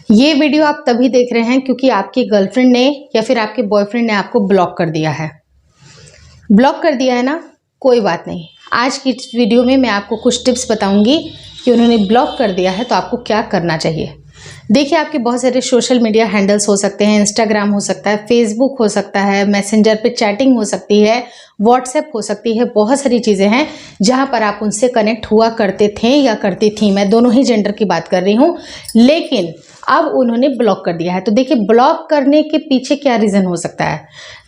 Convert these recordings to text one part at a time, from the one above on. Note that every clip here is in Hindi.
ये वीडियो आप तभी देख रहे हैं क्योंकि आपकी गर्लफ्रेंड ने या फिर आपके बॉयफ्रेंड ने आपको ब्लॉक कर दिया है। ब्लॉक कर दिया है ना, कोई बात नहीं। आज की इस वीडियो में मैं आपको कुछ टिप्स बताऊंगी कि उन्होंने ब्लॉक कर दिया है तो आपको क्या करना चाहिए। देखिए, आपके बहुत सारे सोशल मीडिया हैंडल्स हो सकते हैं, इंस्टाग्राम हो सकता है, फेसबुक हो सकता है, मैसेंजर पे चैटिंग हो सकती है, व्हाट्सएप हो सकती है, बहुत सारी चीज़ें हैं जहां पर आप उनसे कनेक्ट हुआ करते थे या करती थी। मैं दोनों ही जेंडर की बात कर रही हूं, लेकिन अब उन्होंने ब्लॉक कर दिया है। तो देखिए, ब्लॉक करने के पीछे क्या रीज़न हो सकता है।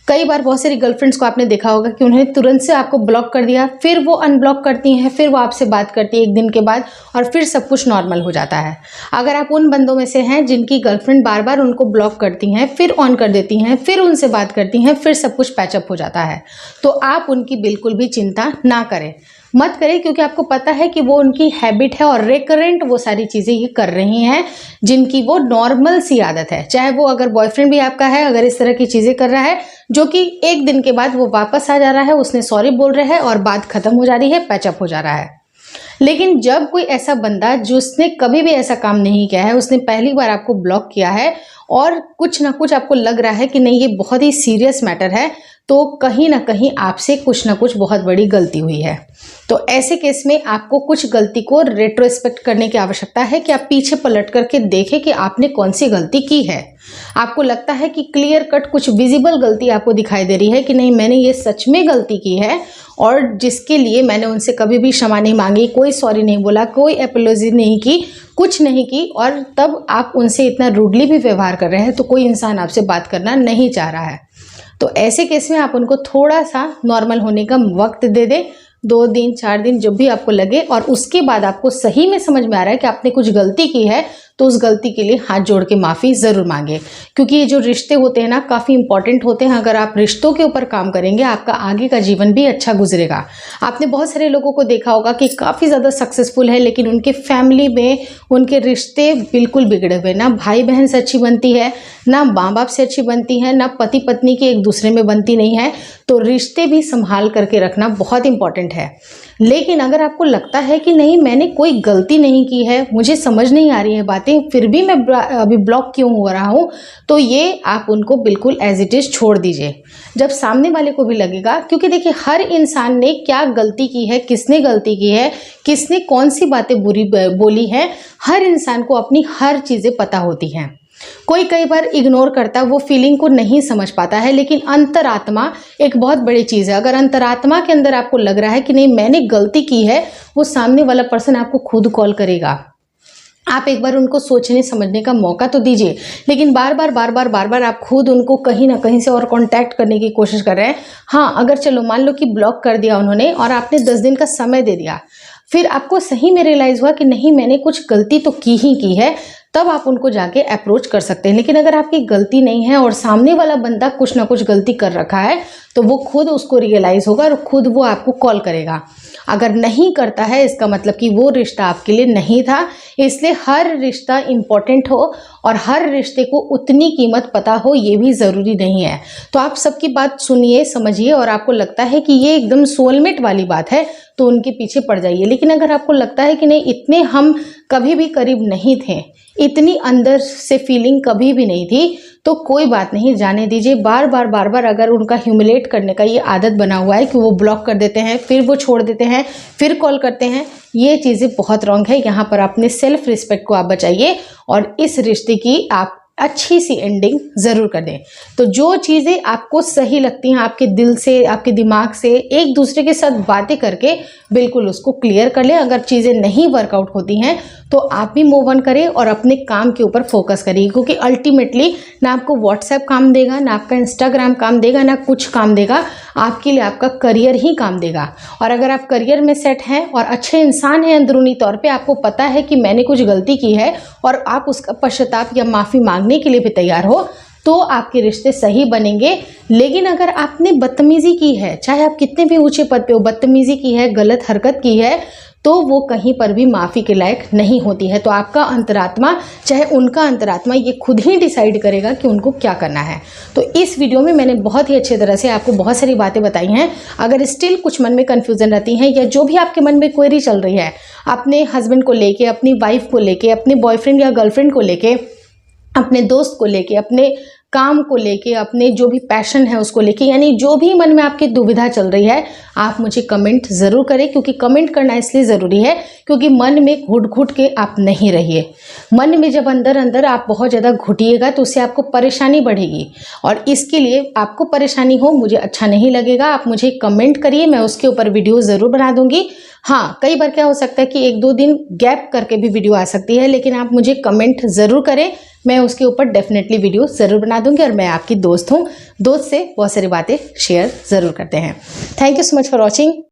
कई बार बहुत सारी गर्लफ्रेंड्स को आपने देखा होगा कि उन्होंने तुरंत से आपको ब्लॉक कर दिया, फिर वो अनब्लॉक करती हैं, फिर वो आपसे बात करती है एक दिन के बाद और फिर सब कुछ नॉर्मल हो जाता है। अगर आप उन बंदों में से हैं जिनकी गर्लफ्रेंड बार बार उनको ब्लॉक करती हैं, फिर ऑन कर देती हैं, फिर उनसे बात करती हैं, फिर सब कुछ पैचअप हो जाता है, तो आप उनकी बिल्कुल भी चिंता ना करें, मत करें, क्योंकि आपको पता है कि वो उनकी हैबिट है और रेकरेंट वो सारी चीज़ें ये कर रही हैं जिनकी वो नॉर्मल सी आदत है। चाहे वो अगर बॉयफ्रेंड भी आपका है, अगर इस तरह की चीज़ें कर रहा है जो कि एक दिन के बाद वो वापस आ जा रहा है, उसने सॉरी बोल रहा है और बात खत्म हो जा रही है, पैचअप हो जा रहा है। लेकिन जब कोई ऐसा बंदा जिसने कभी भी ऐसा काम नहीं किया है, उसने पहली बार आपको ब्लॉक किया है और कुछ ना कुछ आपको लग रहा है कि नहीं ये बहुत ही सीरियस मैटर है, तो कहीं ना कहीं आपसे कुछ ना कुछ बहुत बड़ी गलती हुई है। तो ऐसे केस में आपको कुछ गलती को रेट्रोस्पेक्ट करने की आवश्यकता है कि आप पीछे पलट करके देखें कि आपने कौन सी गलती की है। आपको लगता है कि क्लियर कट कुछ विजिबल गलती आपको दिखाई दे रही है कि नहीं मैंने ये सच में गलती की है और जिसके लिए मैंने उनसे कभी भी क्षमा नहीं मांगी, कोई सॉरी नहीं बोला, कोई एपोलॉजी नहीं की, कुछ नहीं की, और तब आप उनसे इतना रूडली भी व्यवहार कर रहे हैं, तो कोई इंसान आपसे बात करना नहीं चाह रहा है। तो ऐसे केस में आप उनको थोड़ा सा नॉर्मल होने का वक्त दे दें, 2 दिन 4 दिन जब भी आपको लगे, और उसके बाद आपको सही में समझ में आ रहा है कि आपने कुछ गलती की है तो उस गलती के लिए हाथ जोड़ के माफ़ी ज़रूर मांगे। क्योंकि ये जो रिश्ते होते हैं ना, काफ़ी इंपॉर्टेंट होते हैं। अगर आप रिश्तों के ऊपर काम करेंगे, आपका आगे का जीवन भी अच्छा गुजरेगा। आपने बहुत सारे लोगों को देखा होगा कि काफ़ी ज़्यादा सक्सेसफुल है, लेकिन उनके फैमिली में उनके रिश्ते बिल्कुल बिगड़े हुए, ना भाई बहन से अच्छी बनती है, ना माँ बाप से अच्छी बनती है, ना पति पत्नी की एक दूसरे में बनती नहीं है। तो रिश्ते भी संभाल करके रखना बहुत इंपॉर्टेंट है। लेकिन अगर आपको लगता है कि नहीं मैंने कोई गलती नहीं की है, मुझे समझ नहीं आ रही है बातें, फिर भी मैं अभी ब्लॉक क्यों हो रहा हूँ, तो ये आप उनको बिल्कुल एज इट इज़ छोड़ दीजिए। जब सामने वाले को भी लगेगा, क्योंकि देखिए हर इंसान ने क्या गलती की है, किसने गलती की है, किसने कौन सी बातें बुरी बोली है, हर इंसान को अपनी हर चीज़ें पता होती हैं। कोई कई बार इग्नोर करता, वो फीलिंग को नहीं समझ पाता है, लेकिन अंतरात्मा एक बहुत बड़ी चीज़ है। अगर अंतरात्मा के अंदर आपको लग रहा है कि नहीं मैंने गलती की है, वो सामने वाला पर्सन आपको खुद कॉल करेगा। आप एक बार उनको सोचने समझने का मौका तो दीजिए, लेकिन बार बार आप खुद उनको कहीं ना कहीं से और कांटेक्ट करने की कोशिश कर रहे हैं। हाँ, अगर चलो मान लो कि ब्लॉक कर दिया उन्होंने और आपने 10 दिन का समय दे दिया, फिर आपको सही में रियलाइज़ हुआ कि नहीं मैंने कुछ गलती तो की ही की है, तब आप उनको जाके अप्रोच कर सकते हैं। लेकिन अगर आपकी गलती नहीं है और सामने वाला बंदा कुछ ना कुछ गलती कर रखा है, तो वो खुद उसको रियलाइज़ होगा और खुद वो आपको कॉल करेगा। अगर नहीं करता है, इसका मतलब कि वो रिश्ता आपके लिए नहीं था। इसलिए हर रिश्ता इम्पोर्टेंट हो और हर रिश्ते को उतनी कीमत पता हो ये भी ज़रूरी नहीं है। तो आप सबकी बात सुनिए, समझिए, और आपको लगता है कि ये एकदम सोलमेट वाली बात है तो उनके पीछे पड़ जाइए। लेकिन अगर आपको लगता है कि नहीं इतने हम कभी भी करीब नहीं थे, इतनी अंदर से फीलिंग कभी भी नहीं थी, तो कोई बात नहीं, जाने दीजिए। बार बार अगर उनका ह्यूमिलेट करने का ये आदत बना हुआ है कि वो ब्लॉक कर देते हैं, फिर वो छोड़ देते हैं, फिर कॉल करते हैं, ये चीज़ें बहुत रॉन्ग है। यहाँ पर अपने सेल्फ रिस्पेक्ट को आप बचाइए और इस रिश्ते की आप अच्छी सी एंडिंग ज़रूर कर दें। तो जो चीज़ें आपको सही लगती हैं, आपके दिल से, आपके दिमाग से, एक दूसरे के साथ बातें करके बिल्कुल उसको क्लियर कर लें। अगर चीज़ें नहीं वर्कआउट होती हैं तो आप भी मूव ऑन करें और अपने काम के ऊपर फोकस करिए, क्योंकि अल्टीमेटली ना आपको व्हाट्सएप काम देगा, ना आपका इंस्टाग्राम काम देगा, ना कुछ काम देगा। आपके लिए आपका करियर ही काम देगा। और अगर आप करियर में सेट हैं और अच्छे इंसान हैं अंदरूनी तौर पे, आपको पता है कि मैंने कुछ गलती की है और आप उसका पश्चाताप या माफ़ी मांगने के लिए भी तैयार हो, तो आपके रिश्ते सही बनेंगे। लेकिन अगर आपने बदतमीज़ी की है, चाहे आप कितने भी ऊंचे पद पे हो, बदतमीज़ी की है, गलत हरकत की है, तो वो कहीं पर भी माफ़ी के लायक नहीं होती है। तो आपका अंतरात्मा, चाहे उनका अंतरात्मा, ये खुद ही डिसाइड करेगा कि उनको क्या करना है। तो इस वीडियो में मैंने बहुत ही अच्छी तरह से आपको बहुत सारी बातें बताई हैं। अगर स्टिल कुछ मन में कन्फ्यूज़न रहती हैं या जो भी आपके मन में क्वेरी चल रही है अपने हस्बैंड को लेके, अपनी वाइफ को लेके, अपने बॉयफ्रेंड या गर्लफ्रेंड को लेके, अपने दोस्त को लेके, अपने काम को लेके, अपने जो भी पैशन है उसको लेके, यानी जो भी मन में आपकी दुविधा चल रही है, आप मुझे कमेंट ज़रूर करें। क्योंकि कमेंट करना इसलिए ज़रूरी है क्योंकि मन में घुट घुट के आप नहीं रहिए। मन में जब अंदर अंदर आप बहुत ज़्यादा घुटिएगा तो उससे आपको परेशानी बढ़ेगी, और इसके लिए आपको परेशानी हो, मुझे अच्छा नहीं लगेगा। आप मुझे कमेंट करिए, मैं उसके ऊपर वीडियो ज़रूर बना दूँगी। हाँ, कई बार क्या हो सकता है कि 1-2 दिन गैप करके भी वीडियो आ सकती है, लेकिन आप मुझे कमेंट ज़रूर करें, मैं उसके ऊपर डेफिनेटली वीडियो ज़रूर बना दूंगी। और मैं आपकी दोस्त हूँ, दोस्त से बहुत सारी बातें शेयर ज़रूर करते हैं। Thank you so much for watching.